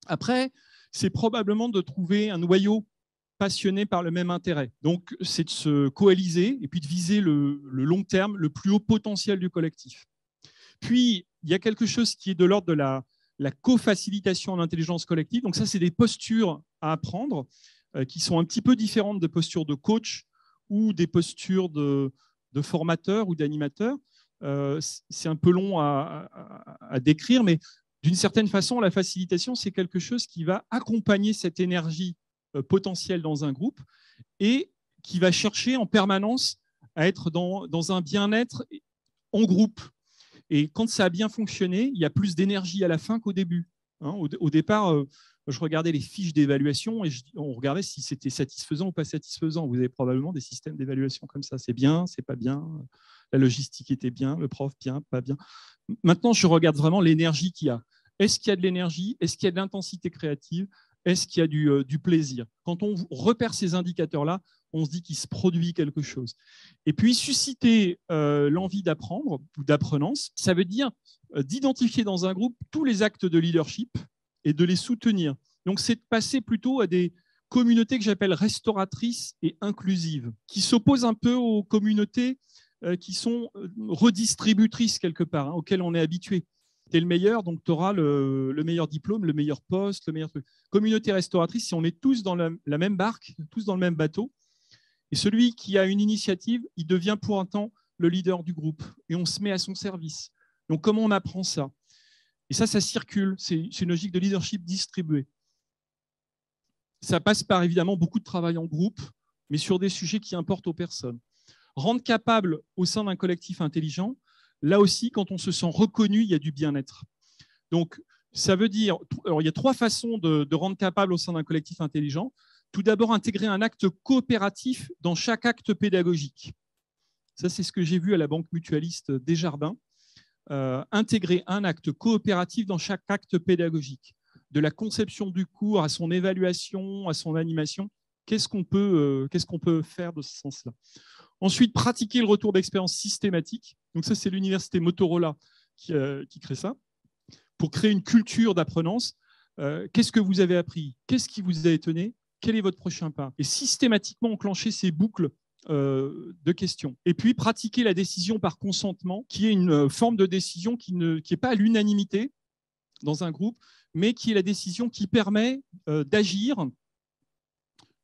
Après, c'est probablement de trouver un noyau passionné par le même intérêt. Donc, c'est de se coaliser et puis de viser le long terme, le plus haut potentiel du collectif. Puis, il y a quelque chose qui est de l'ordre de la co-facilitation en intelligence collective. Donc, ça, c'est des postures à apprendre qui sont un petit peu différentes de postures de coach ou des postures de formateur ou d'animateur. C'est un peu long à décrire, mais d'une certaine façon, la facilitation, c'est quelque chose qui va accompagner cette énergie potentielle dans un groupe et qui va chercher en permanence à être dans un bien-être en groupe. Et quand ça a bien fonctionné, il y a plus d'énergie à la fin qu'au début. Au départ, je regardais les fiches d'évaluation et on regardait si c'était satisfaisant ou pas satisfaisant. Vous avez probablement des systèmes d'évaluation comme ça. C'est bien, c'est pas bien. La logistique était bien, le prof bien, pas bien. Maintenant, je regarde vraiment l'énergie qu'il y a. Est-ce qu'il y a de l'énergie? Est-ce qu'il y a de l'intensité créative? Est-ce qu'il y a du plaisir? Quand on repère ces indicateurs-là, on se dit qu'il se produit quelque chose. Et puis, susciter l'envie d'apprendre ou d'apprenance, ça veut dire d'identifier dans un groupe tous les actes de leadership et de les soutenir. Donc, c'est de passer plutôt à des communautés que j'appelle restauratrices et inclusives, qui s'opposent un peu aux communautés qui sont redistributrices quelque part, auxquelles on est habitué. Tu es le meilleur, donc tu auras le meilleur diplôme, le meilleur poste, le meilleur truc. Communauté restauratrice, si on est tous dans la même barque, tous dans le même bateau, Et celui qui a une initiative, il devient pour un temps le leader du groupe et on se met à son service. Donc, comment on apprend ça? Et ça circule. C'est une logique de leadership distribué. Ça passe par évidemment beaucoup de travail en groupe, mais sur des sujets qui importent aux personnes. Rendre capable au sein d'un collectif intelligent, là aussi, quand on se sent reconnu, il y a du bien-être. Donc, ça veut dire, alors, il y a 3 façons de rendre capable au sein d'un collectif intelligent. Tout d'abord, intégrer un acte coopératif dans chaque acte pédagogique. Ça, c'est ce que j'ai vu à la Banque Mutualiste Desjardins. Intégrer un acte coopératif dans chaque acte pédagogique. De la conception du cours à son évaluation, à son animation, qu'est-ce qu'on peut faire de ce sens-là? Ensuite, pratiquer le retour d'expérience systématique. Donc ça, c'est l'université Motorola qui crée ça, pour créer une culture d'apprenance. Qu'est-ce que vous avez appris? Qu'est-ce qui vous a étonné? Quel est votre prochain pas? Et systématiquement enclencher ces boucles de questions. Et puis, pratiquer la décision par consentement, qui est une forme de décision qui n'est pas à l'unanimité dans un groupe, mais qui est la décision qui permet d'agir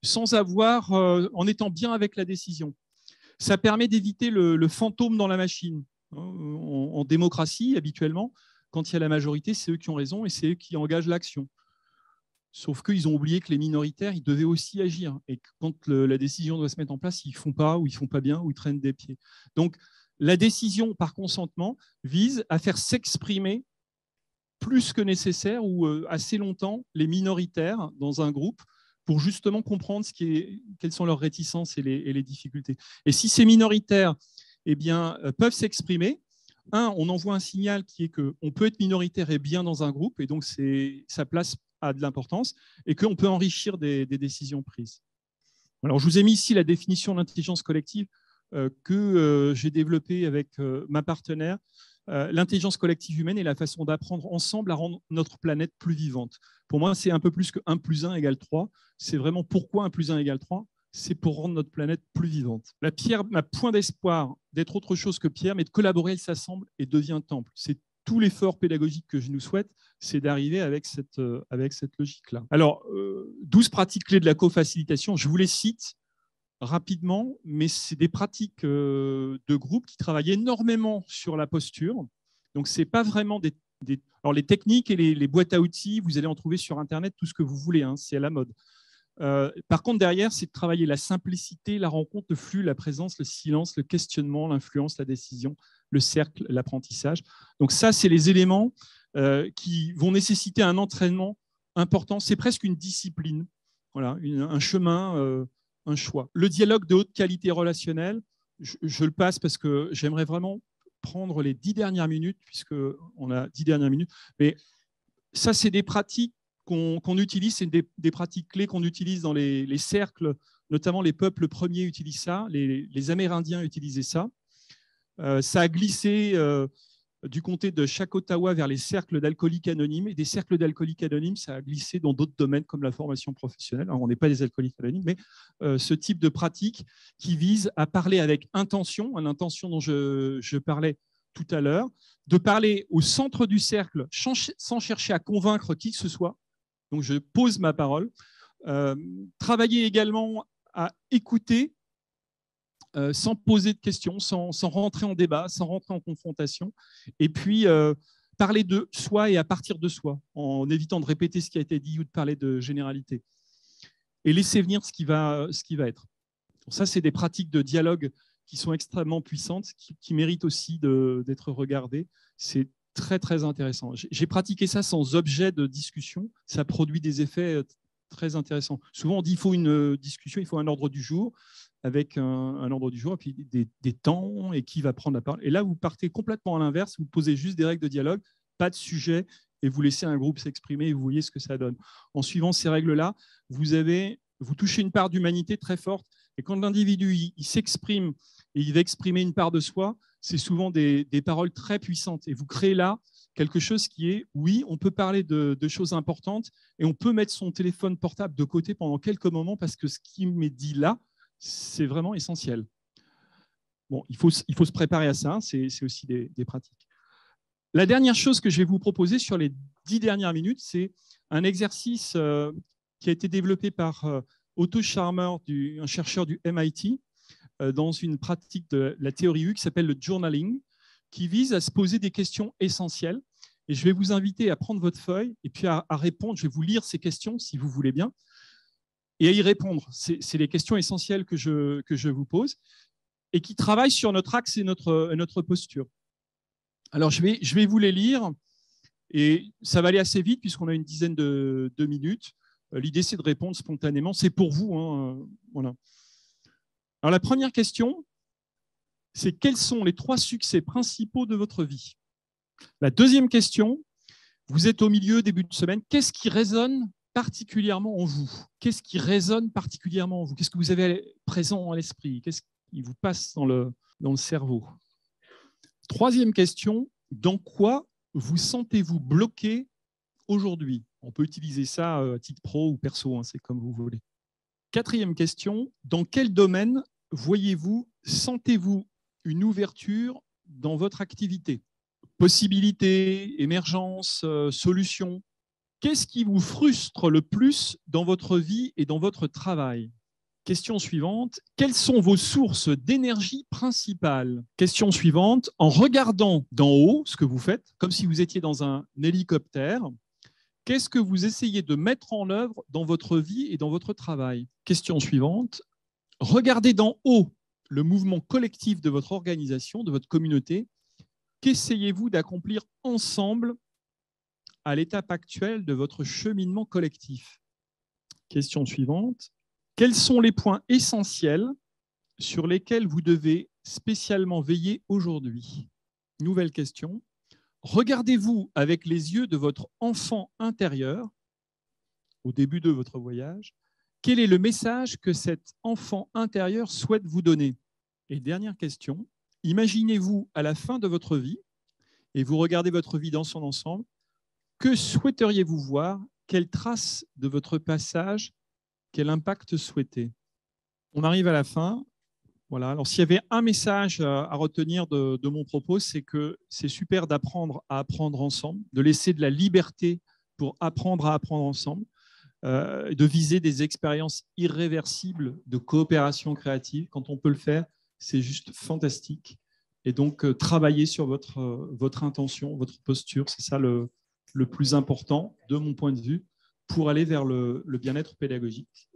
sans avoir, en étant bien avec la décision. Ça permet d'éviter le fantôme dans la machine. En démocratie, habituellement, quand il y a la majorité, c'est eux qui ont raison et c'est eux qui engagent l'action. Sauf qu'ils ont oublié que les minoritaires, ils devaient aussi agir. Et que quand la décision doit se mettre en place, ils ne font pas, ou ils ne font pas bien, ou ils traînent des pieds. Donc, la décision par consentement vise à faire s'exprimer plus que nécessaire ou assez longtemps les minoritaires dans un groupe pour justement comprendre quelles sont leurs réticences et les difficultés. Et si ces minoritaires peuvent s'exprimer, on envoie un signal qui est qu'on peut être minoritaire et bien dans un groupe, et donc sa place a de l'importance, et qu'on peut enrichir des décisions prises. Alors, je vous ai mis ici la définition de l'intelligence collective que j'ai développée avec ma partenaire. L'intelligence collective humaine est la façon d'apprendre ensemble à rendre notre planète plus vivante. Pour moi, c'est un peu plus que 1 + 1 = 3. C'est vraiment pourquoi 1 + 1 = 3. C'est pour rendre notre planète plus vivante. La pierre n'a point d'espoir d'être autre chose que pierre, mais de collaborer, elle s'assemble et devient temple. C'est tout l'effort pédagogique que je nous souhaite, c'est d'arriver avec cette logique-là. Alors, 12 pratiques clés de la co-facilitation, je vous les cite rapidement, mais c'est des pratiques de groupe qui travaillent énormément sur la posture. Donc, ce n'est pas vraiment Alors, les techniques et les boîtes à outils, vous allez en trouver sur Internet tout ce que vous voulez, hein, c'est à la mode. Par contre, derrière, c'est de travailler la simplicité, la rencontre, le flux, la présence, le silence, le questionnement, l'influence, la décision, le cercle, l'apprentissage. Donc ça, c'est les éléments qui vont nécessiter un entraînement important. C'est presque une discipline, voilà, un chemin, un choix. Le dialogue de haute qualité relationnelle, je le passe parce que j'aimerais vraiment prendre les 10 dernières minutes, puisqu'on a 10 dernières minutes. Mais ça, c'est des pratiques qu'on utilise, c'est des pratiques clés qu'on utilise dans les cercles, notamment les peuples premiers utilisent ça, les Amérindiens utilisaient ça. Ça a glissé du comté de Chacotawah vers les cercles d'alcooliques anonymes, et des cercles d'alcooliques anonymes, ça a glissé dans d'autres domaines comme la formation professionnelle. Alors, on n'est pas des alcooliques anonymes, mais ce type de pratique qui vise à parler avec intention, l'intention dont je parlais tout à l'heure, de parler au centre du cercle sans chercher à convaincre qui que ce soit. Donc, je pose ma parole. Travailler également à écouter sans poser de questions, sans rentrer en débat, sans rentrer en confrontation. Et puis, parler de soi et à partir de soi, en évitant de répéter ce qui a été dit ou de parler de généralité. Et laisser venir ce qui va être. Donc ça, c'est des pratiques de dialogue qui sont extrêmement puissantes, qui méritent aussi d'être regardées. C'est très, très intéressant. J'ai pratiqué ça sans objet de discussion. Ça produit des effets très intéressants. Souvent, on dit qu'il faut une discussion, il faut un ordre du jour, avec un ordre du jour, et puis des temps, et qui va prendre la parole. Et là, vous partez complètement à l'inverse, vous posez juste des règles de dialogue, pas de sujet, et vous laissez un groupe s'exprimer, et vous voyez ce que ça donne. En suivant ces règles-là, vous touchez une part d'humanité très forte, et quand l'individu il s'exprime, et il va exprimer une part de soi, c'est souvent des paroles très puissantes. Et vous créez là quelque chose qui est, oui, on peut parler de choses importantes, et on peut mettre son téléphone portable de côté pendant quelques moments, parce que ce qui m'est dit là, c'est vraiment essentiel. Bon, il faut se préparer à ça, c'est aussi des pratiques. La dernière chose que je vais vous proposer sur les 10 dernières minutes, c'est un exercice qui a été développé par Otto Scharmer, un chercheur du MIT, dans une pratique de la théorie U qui s'appelle le journaling, qui vise à se poser des questions essentielles. Et je vais vous inviter à prendre votre feuille et puis à répondre. Je vais vous lire ces questions, si vous voulez bien, et à y répondre. C'est les questions essentielles que je vous pose et qui travaillent sur notre axe et notre posture. Alors, je vais vous les lire et ça va aller assez vite puisqu'on a une dizaine de minutes. L'idée, c'est de répondre spontanément. C'est pour vous. Hein, voilà. Alors, la première question, c'est quels sont les 3 succès principaux de votre vie? La deuxième question, vous êtes au milieu, début de semaine, qu'est-ce qui résonne particulièrement en vous? Qu'est-ce qui résonne particulièrement en vous? Qu'est-ce que vous avez présent à l'esprit? Qu'est-ce qui vous passe dans le cerveau? Troisième question, dans quoi vous sentez-vous bloqué aujourd'hui? On peut utiliser ça à titre pro ou perso, hein, c'est comme vous voulez. Quatrième question, dans quel domaine sentez-vous une ouverture dans votre activité? Possibilités, émergence, solutions. Qu'est-ce qui vous frustre le plus dans votre vie et dans votre travail? Question suivante. Quelles sont vos sources d'énergie principales? Question suivante. En regardant d'en haut ce que vous faites, comme si vous étiez dans un hélicoptère, qu'est-ce que vous essayez de mettre en œuvre dans votre vie et dans votre travail? Question suivante. Regardez d'en haut le mouvement collectif de votre organisation, de votre communauté. Qu'essayez-vous d'accomplir ensemble à l'étape actuelle de votre cheminement collectif? Question suivante. Quels sont les points essentiels sur lesquels vous devez spécialement veiller aujourd'hui? Nouvelle question. Regardez-vous avec les yeux de votre enfant intérieur au début de votre voyage. Quel est le message que cet enfant intérieur souhaite vous donner? Et dernière question. Imaginez-vous à la fin de votre vie et vous regardez votre vie dans son ensemble. Que souhaiteriez-vous voir? Quelle trace de votre passage? Quel impact souhaité? On arrive à la fin. Voilà. Alors, s'il y avait un message à retenir de mon propos, c'est que c'est super d'apprendre à apprendre ensemble, de laisser de la liberté pour apprendre à apprendre ensemble, de viser des expériences irréversibles de coopération créative. Quand on peut le faire, c'est juste fantastique. Et donc, travailler sur votre intention, votre posture, c'est ça le plus important, de mon point de vue, pour aller vers le bien-être pédagogique.